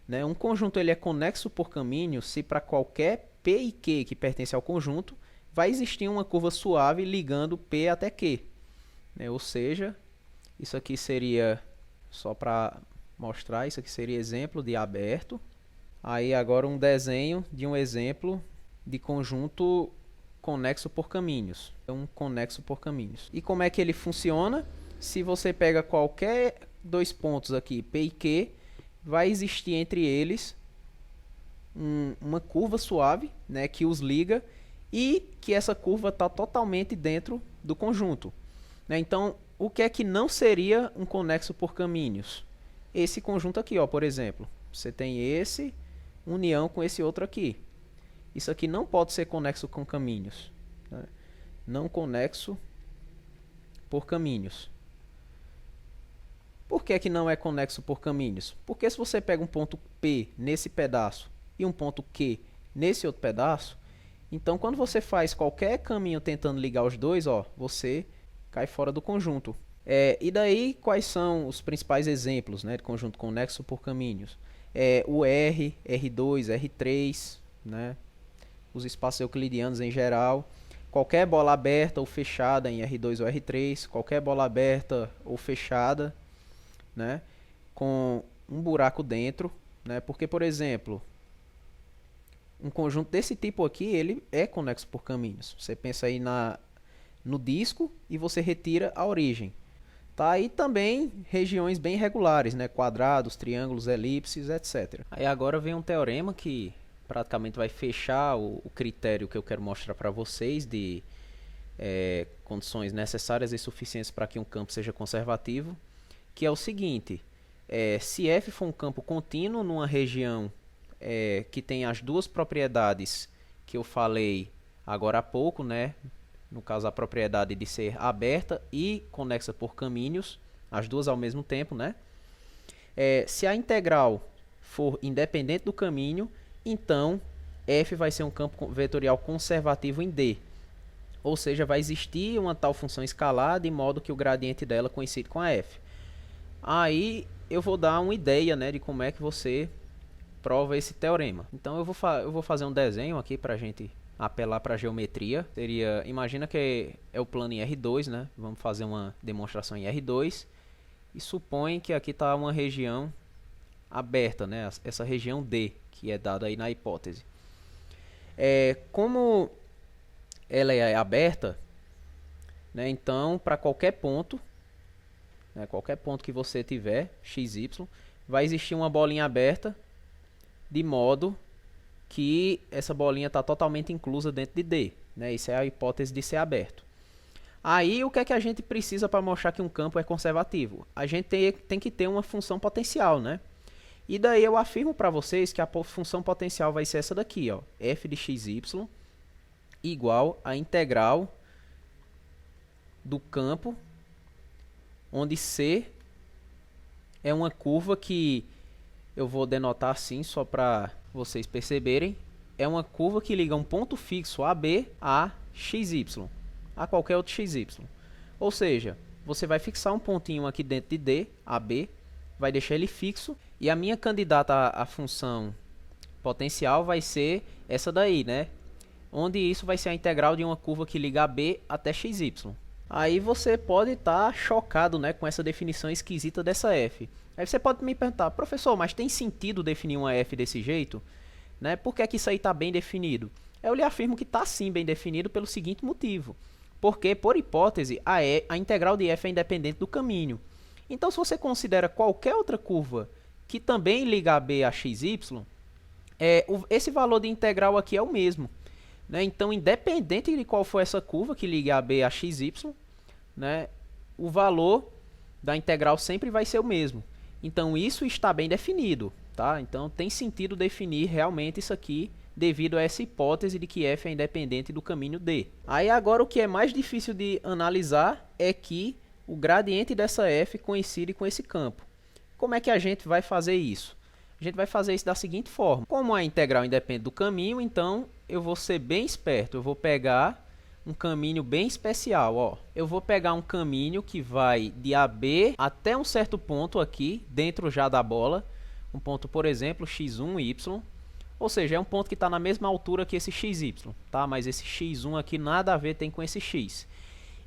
Né? Um conjunto ele é conexo por caminhos se para qualquer P e Q que pertence ao conjunto, vai existir uma curva suave ligando P até Q. Né? Ou seja, isso aqui seria, só para mostrar, isso aqui seria exemplo de aberto. Aí agora um desenho de um exemplo de conjunto conexo por caminhos. É um conexo por caminhos. E como é que ele funciona? Se você pega qualquer dois pontos aqui, P e Q, vai existir entre eles uma curva suave, né, que os liga e que essa curva está totalmente dentro do conjunto. Né? Então, o que é que não seria um conexo por caminhos? Esse conjunto aqui, ó, por exemplo. Você tem esse, união com esse outro aqui. Isso aqui não pode ser conexo com caminhos. Né? Não conexo por caminhos. Por que que não é conexo por caminhos? Porque se você pega um ponto P nesse pedaço e um ponto Q nesse outro pedaço, então quando você faz qualquer caminho tentando ligar os dois, ó, você cai fora do conjunto. E daí, quais são os principais exemplos, né, de conjunto conexo por caminhos? O R, R2, R3, né, os espaços euclidianos em geral, qualquer bola aberta ou fechada em R2 ou R3, qualquer bola aberta ou fechada, né, com um buraco dentro, né, porque, por exemplo, Um conjunto desse tipo aqui, ele é conexo por caminhos. Você pensa aí no disco e você retira a origem. Tá aí também regiões bem regulares, né? Quadrados, triângulos, elipses, etc. Aí agora vem um teorema que praticamente vai fechar o critério que eu quero mostrar para vocês de condições necessárias e suficientes para que um campo seja conservativo, que é o seguinte: se F for um campo contínuo numa região que tem as duas propriedades que eu falei agora há pouco, né? No caso, a propriedade de ser aberta e conexa por caminhos, as duas ao mesmo tempo, né? Se a integral for independente do caminho, então f vai ser um campo vetorial conservativo em D. Ou seja, vai existir uma tal função escalar de modo que o gradiente dela coincide com a f. Aí eu vou dar uma ideia, né, de como é que você prova esse teorema. Então eu vou fazer um desenho aqui para a gente apelar para a geometria. Imagina que é o plano em R2, né? Vamos fazer uma demonstração em R2 e supõe que aqui está uma região aberta, né? Essa região D, que é dada aí na hipótese. Como ela é aberta, né? Então para qualquer ponto, né? Qualquer ponto que você tiver, x, y, vai existir uma bolinha aberta, de modo que essa bolinha está totalmente inclusa dentro de D, né? Isso é a hipótese de ser aberto. Aí, o que é que a gente precisa para mostrar que um campo é conservativo? A gente tem que ter uma função potencial, né? E daí eu afirmo para vocês que a função potencial vai ser essa daqui, ó, f de xy igual a integral do campo, onde C é uma curva que eu vou denotar assim só para vocês perceberem. É uma curva que liga um ponto fixo AB a xy, a qualquer outro xy. Ou seja, você vai fixar um pontinho aqui dentro de D, AB, vai deixar ele fixo, e a minha candidata à função potencial vai ser essa daí, né? Onde isso vai ser a integral de uma curva que liga AB até xy. Aí você pode estar chocado, né, com essa definição esquisita dessa f. Aí você pode me perguntar: professor, mas tem sentido definir uma f desse jeito? Né? Por que é que isso aí está bem definido? Eu lhe afirmo que está sim bem definido pelo seguinte motivo. Porque, por hipótese, a integral de f é independente do caminho. Então, se você considera qualquer outra curva que também liga AB a xy, esse valor de integral aqui é o mesmo. Né? Então, independente de qual for essa curva que liga AB a xy, né, o valor da integral sempre vai ser o mesmo. Então, isso está bem definido. Tá? Então, tem sentido definir realmente isso aqui devido a essa hipótese de que f é independente do caminho D. Aí, agora, o que é mais difícil de analisar é que o gradiente dessa f coincide com esse campo. Como é que a gente vai fazer isso? A gente vai fazer isso da seguinte forma. Como a integral independe do caminho, então eu vou ser bem esperto. Eu vou pegar um caminho bem especial. Ó. Eu vou pegar um caminho que vai de AB até um certo ponto aqui, dentro já da bola. Um ponto, por exemplo, x1, y. Ou seja, é um ponto que está na mesma altura que esse xy. Tá? Mas esse x1 aqui nada a ver tem com esse x.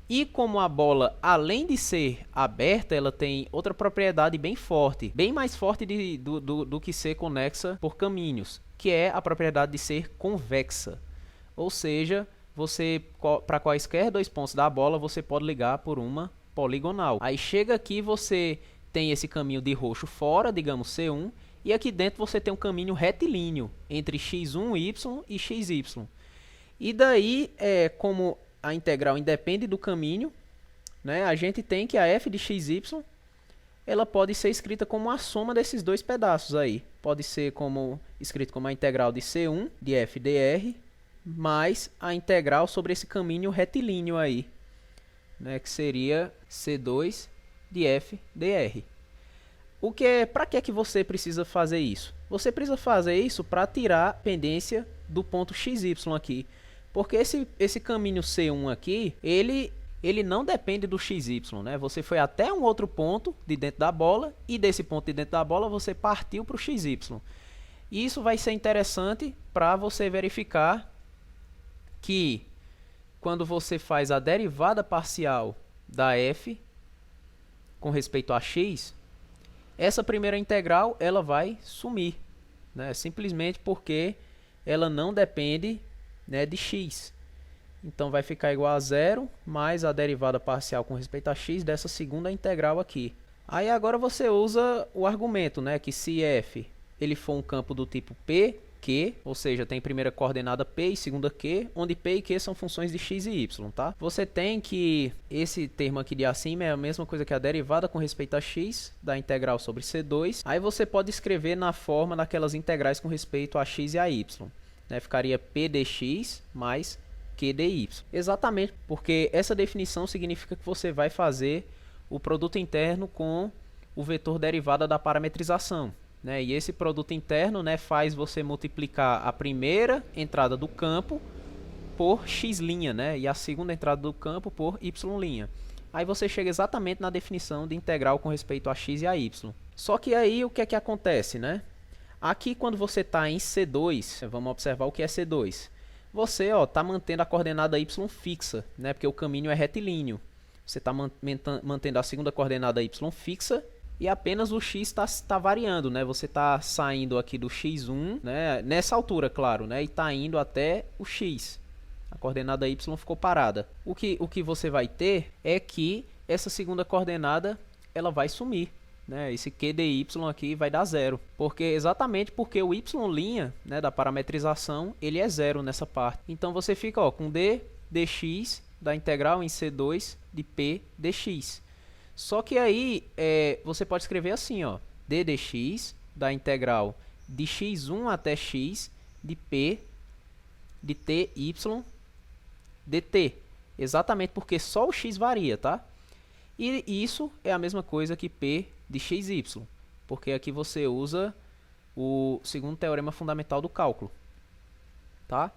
E como a bola, além de ser aberta, ela tem outra propriedade bem forte, bem mais forte do que ser conexa por caminhos, que é a propriedade de ser convexa. Ou seja, você para quaisquer dois pontos da bola, você pode ligar por uma poligonal. Aí chega aqui, você tem esse caminho de roxo fora, digamos C1, e aqui dentro você tem um caminho retilíneo entre x1y e xy. E daí, como a integral independe do caminho, né, a gente tem que a f de xy ela pode ser escrita como a soma desses dois pedaços aí. Pode ser escrito como a integral de C1 de f dr mais a integral sobre esse caminho retilíneo aí, né, que seria C2 de f dr. Para que você precisa fazer isso? Você precisa fazer isso para tirar a pendência do ponto xy aqui. Porque esse caminho C1 aqui, ele não depende do xy, né? Você foi até um outro ponto de dentro da bola e desse ponto de dentro da bola você partiu para o xy. E isso vai ser interessante para você verificar que quando você faz a derivada parcial da f com respeito a x, essa primeira integral ela vai sumir, né? Simplesmente porque ela não depende, né, de x. Então vai ficar igual a zero mais a derivada parcial com respeito a x dessa segunda integral aqui. Aí agora você usa o argumento, né, que se f ele for um campo do tipo p, q, ou seja, tem primeira coordenada p e segunda q, onde p e q são funções de x e y, tá? Você tem que esse termo aqui de acima é a mesma coisa que a derivada com respeito a x da integral sobre c2. Aí você pode escrever na forma daquelas integrais com respeito a x e a y, né? Ficaria p dx mais q dy. Exatamente porque essa definição significa que você vai fazer o produto interno com o vetor derivada da parametrização, né? E esse produto interno, né, faz você multiplicar a primeira entrada do campo por x', né, e a segunda entrada do campo por y'. Aí você chega exatamente na definição de integral com respeito a x e a y. Só que aí o que é que acontece, né? Aqui quando você está em C2, vamos observar o que é C2. Você está mantendo a coordenada y fixa, né, porque o caminho é retilíneo. Você está mantendo a segunda coordenada y fixa e apenas o x está variando, né? Você está saindo aqui do x1, né? Nessa altura, claro, né? E está indo até o x. A coordenada y ficou parada. O que você vai ter é que essa segunda coordenada ela vai sumir, né? Esse q dy aqui vai dar zero. Exatamente porque o y', né, da parametrização ele é zero nessa parte. Então você fica com d dx da integral em C2 de P dx. Só que aí você pode escrever assim, ó, d dx da integral de x1 até x de P de ty dt. Exatamente porque só o x varia, tá? E isso é a mesma coisa que P de xy, porque aqui você usa o segundo teorema fundamental do cálculo, tá?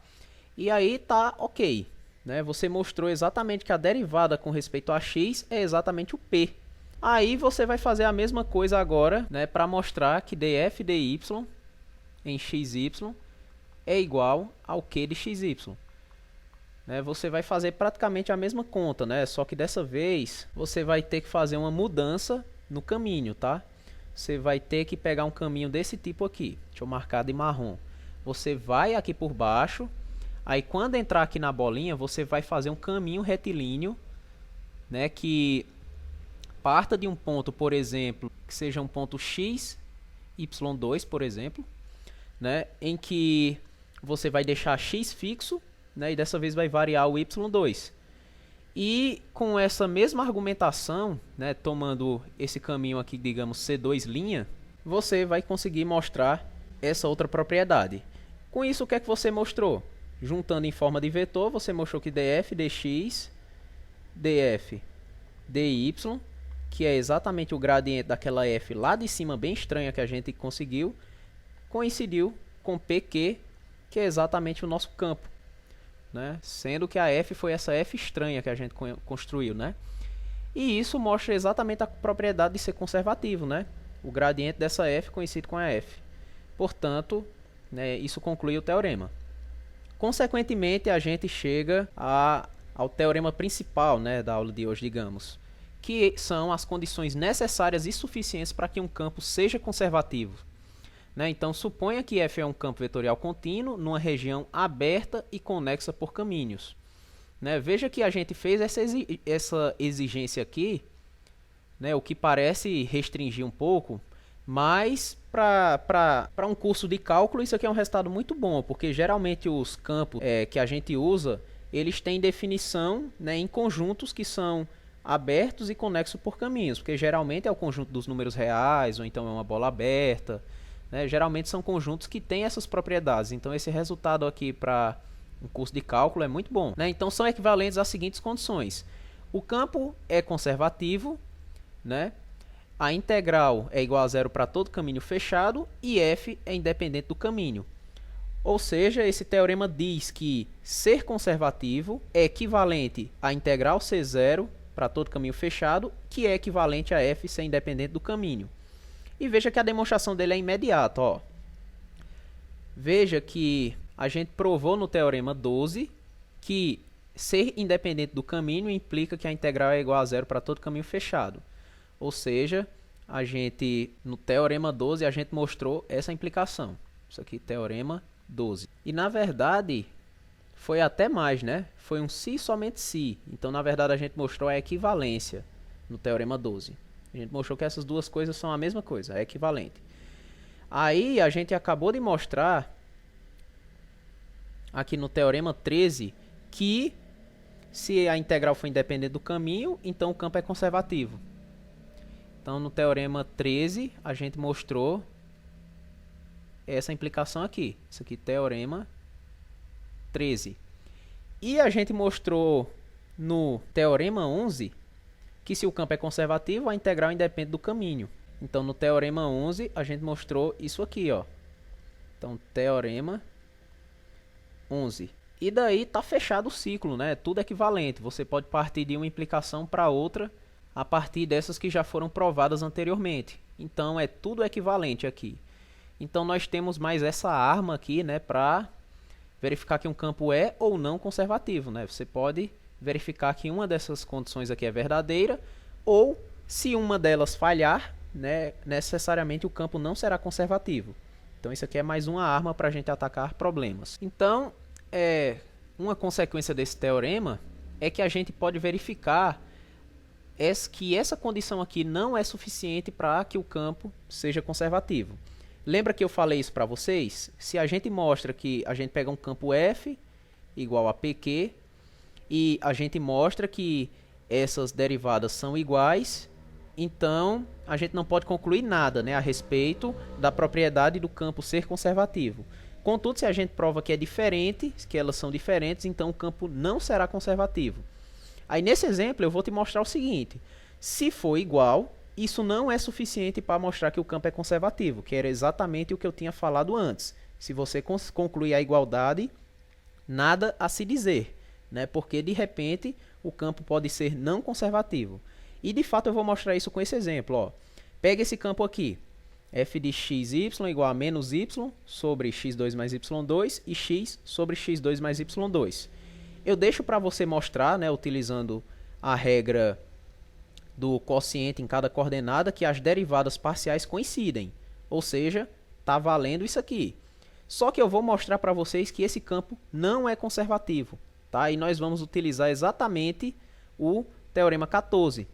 E aí tá ok. Né? Você mostrou exatamente que a derivada com respeito a x é exatamente o p. Aí você vai fazer a mesma coisa agora, né, para mostrar que df dy em xy é igual ao q de xy. Né? Você vai fazer praticamente a mesma conta, né? Só que dessa vez você vai ter que fazer uma mudança no caminho, tá? Você vai ter que pegar um caminho desse tipo aqui. Deixa eu marcar de marrom. Você vai aqui por baixo. Aí quando entrar aqui na bolinha, você vai fazer um caminho retilíneo, né, que parta de um ponto, por exemplo, que seja um ponto x, y2, por exemplo, né, em que você vai deixar x fixo, né, e dessa vez vai variar o y2. E com essa mesma argumentação, né, tomando esse caminho aqui, digamos, C2', você vai conseguir mostrar essa outra propriedade. Com isso, o que é que você mostrou? Juntando em forma de vetor, você mostrou que df dx, df dy, que é exatamente o gradiente daquela f lá de cima, bem estranha que a gente conseguiu, coincidiu com pq, que é exatamente o nosso campo, né? Sendo que a f foi essa f estranha que a gente construiu, né? E isso mostra exatamente a propriedade de ser conservativo, né? O gradiente dessa f coincide com a f. Portanto, né, isso conclui o teorema. Consequentemente, a gente chega ao teorema principal, né, da aula de hoje, digamos, que são as condições necessárias e suficientes para que um campo seja conservativo. Né? Então, suponha que f é um campo vetorial contínuo numa região aberta e conexa por caminhos. Né? Veja que a gente fez essa exigência aqui, né, o que parece restringir um pouco, mas para um curso de cálculo isso aqui é um resultado muito bom, porque geralmente os campos que a gente usa, eles têm definição, né, em conjuntos que são abertos e conexos por caminhos, porque geralmente é o conjunto dos números reais, ou então é uma bola aberta, né, geralmente são conjuntos que têm essas propriedades. Então esse resultado aqui para um curso de cálculo é muito bom. Né? Então são equivalentes às seguintes condições. O campo é conservativo, né? A integral é igual a zero para todo caminho fechado e f é independente do caminho. Ou seja, esse teorema diz que ser conservativo é equivalente à integral ser zero para todo caminho fechado, que é equivalente a f ser independente do caminho. E veja que a demonstração dele é imediata. Ó. Veja que a gente provou no teorema 12 que ser independente do caminho implica que a integral é igual a zero para todo caminho fechado. Ou seja, no teorema 12 a gente mostrou essa implicação. Isso aqui, teorema 12. E na verdade, foi até mais, né? Foi um se e somente se. Então, na verdade, a gente mostrou a equivalência no Teorema 12. A gente mostrou que essas duas coisas são a mesma coisa, é equivalente. Aí, a gente acabou de mostrar, aqui no Teorema 13, que se a integral for independente do caminho, então o campo é conservativo. Então, no Teorema 13, a gente mostrou essa implicação aqui. Isso aqui, Teorema 13. E a gente mostrou no Teorema 11 que se o campo é conservativo, a integral independe do caminho. Então, no Teorema 11, a gente mostrou isso aqui, ó. Então, Teorema 11. E daí está fechado o ciclo, né? Tudo equivalente. Você pode partir de uma implicação para outra a partir dessas que já foram provadas anteriormente. Então, é tudo equivalente aqui. Então, nós temos mais essa arma aqui, né, para verificar que um campo é ou não conservativo, né? Você pode verificar que uma dessas condições aqui é verdadeira, ou se uma delas falhar, né, necessariamente o campo não será conservativo. Então, isso aqui é mais uma arma para a gente atacar problemas. Então, uma consequência desse teorema é que a gente pode verificar que essa condição aqui não é suficiente para que o campo seja conservativo. Lembra que eu falei isso para vocês? Se a gente mostra que a gente pega um campo F igual a PQ e a gente mostra que essas derivadas são iguais, então a gente não pode concluir nada, né, a respeito da propriedade do campo ser conservativo. Contudo, se a gente prova que é diferente, que elas são diferentes, então o campo não será conservativo. Aí nesse exemplo eu vou te mostrar o seguinte: se for igual, isso não é suficiente para mostrar que o campo é conservativo, que era exatamente o que eu tinha falado antes. Se você concluir a igualdade, nada a se dizer, né? Porque de repente o campo pode ser não conservativo. E de fato eu vou mostrar isso com esse exemplo, ó. Pega esse campo aqui, f de xy igual a menos y sobre x2 mais y2 e x sobre x2 mais y2. Eu deixo para você mostrar, né, utilizando a regra do quociente em cada coordenada, que as derivadas parciais coincidem. Ou seja, está valendo isso aqui. Só que eu vou mostrar para vocês que esse campo não é conservativo. Tá? E nós vamos utilizar exatamente o Teorema 14.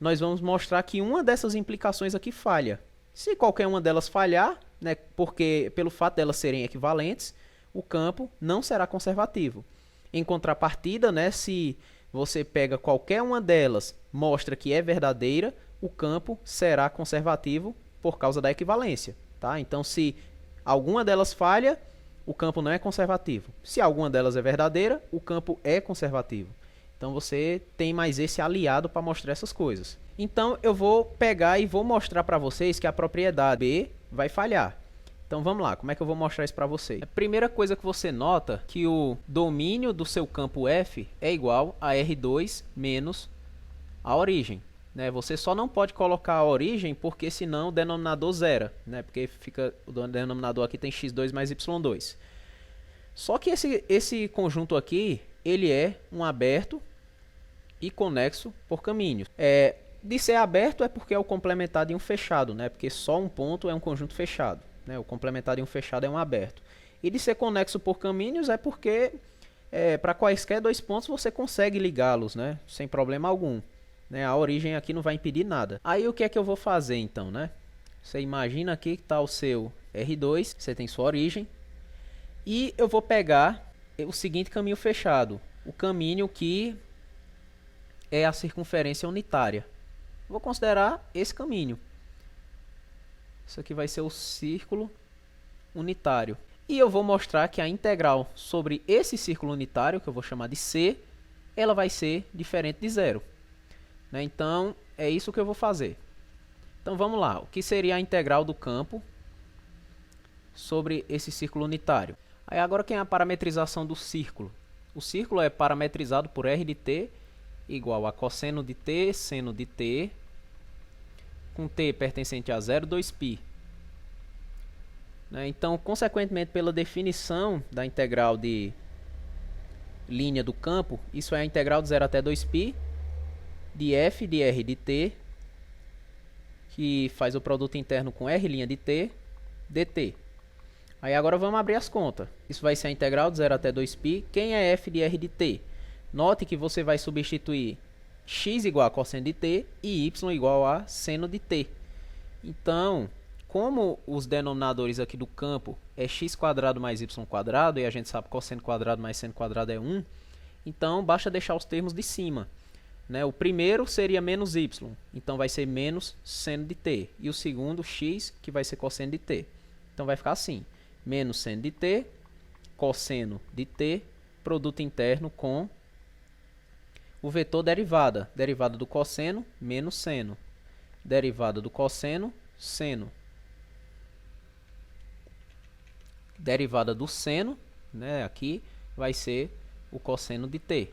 Nós vamos mostrar que uma dessas implicações aqui falha. Se qualquer uma delas falhar, né, porque pelo fato delas serem equivalentes, o campo não será conservativo. Em contrapartida, né, se você pega qualquer uma delas, mostra que é verdadeira, o campo será conservativo por causa da equivalência. Tá? Então, se alguma delas falha, o campo não é conservativo. Se alguma delas é verdadeira, o campo é conservativo. Então, você tem mais esse aliado para mostrar essas coisas. Então, eu vou pegar e vou mostrar para vocês que a propriedade B vai falhar. Então vamos lá, como é que eu vou mostrar isso para vocês? A primeira coisa que você nota é que o domínio do seu campo F é igual a R2 menos a origem. Né? Você só não pode colocar a origem porque senão o denominador zera, né? Porque fica, o denominador aqui tem x2 mais y2. Só que esse conjunto aqui, ele é um aberto e conexo por caminhos. De ser aberto é porque é o complementar de um fechado, né? Porque só um ponto é um conjunto fechado. Né? O complementar de um fechado é um aberto. E de ser conexo por caminhos é porque para quaisquer dois pontos você consegue ligá-los, né? Sem problema algum. Né? A origem aqui não vai impedir nada. Aí o que é que eu vou fazer então? Né? Você imagina aqui que está o seu R2, você tem sua origem. E eu vou pegar o seguinte caminho fechado. O caminho que é a circunferência unitária. Vou considerar esse caminho. Isso aqui vai ser o círculo unitário. E eu vou mostrar que a integral sobre esse círculo unitário, que eu vou chamar de C, ela vai ser diferente de zero. Né? Então, é isso que eu vou fazer. Então, vamos lá. O que seria a integral do campo sobre esse círculo unitário? Aí, agora, quem é a parametrização do círculo? O círculo é parametrizado por R de t igual a cosseno de t, seno de t, com t pertencente a 0, 2π. Né? Então, consequentemente, pela definição da integral de linha do campo, isso é a integral de 0 até 2π de f de r de t, que faz o produto interno com r' de t, dt. Aí agora vamos abrir as contas. Isso vai ser a integral de 0 até 2π. Quem é f de r de t? Note que você vai substituir x igual a cosseno de t e y igual a seno de t. Então, como os denominadores aqui do campo é x² mais y², e a gente sabe que cosseno quadrado mais seno quadrado é 1, então basta deixar os termos de cima. Né? O primeiro seria menos y, então vai ser menos seno de t. E o segundo, x, que vai ser cosseno de t. Então vai ficar assim, menos seno de t, cosseno de t, produto interno com o vetor derivada. Derivada do cosseno, menos seno. Derivada do cosseno, seno. Derivada do seno, né, aqui, vai ser o cosseno de t.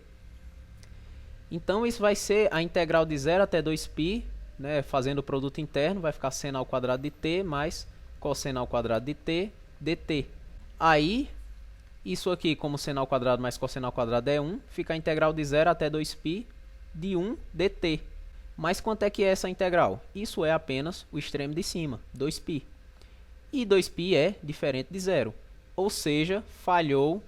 Então, isso vai ser a integral de 0 até 2π, né, fazendo o produto interno, vai ficar seno ao quadrado de t mais cosseno ao quadrado de t dt. Aí, isso aqui, como seno ao quadrado mais cosseno ao quadrado é 1, fica a integral de 0 até 2π de 1 dt. Mas quanto é que é essa integral? Isso é apenas o extremo de cima, 2π. E 2π é diferente de 0. Ou seja, falhou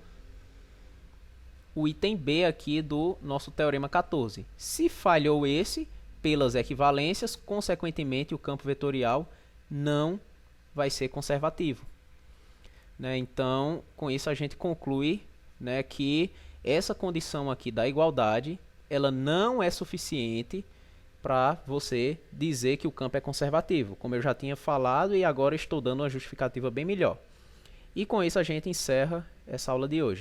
o item B aqui do nosso teorema 14. Se falhou esse, pelas equivalências, consequentemente o campo vetorial não vai ser conservativo. Né? Então, com isso a gente conclui, né, que essa condição aqui da igualdade, ela não é suficiente para você dizer que o campo é conservativo, como eu já tinha falado e agora estou dando uma justificativa bem melhor. E com isso a gente encerra essa aula de hoje.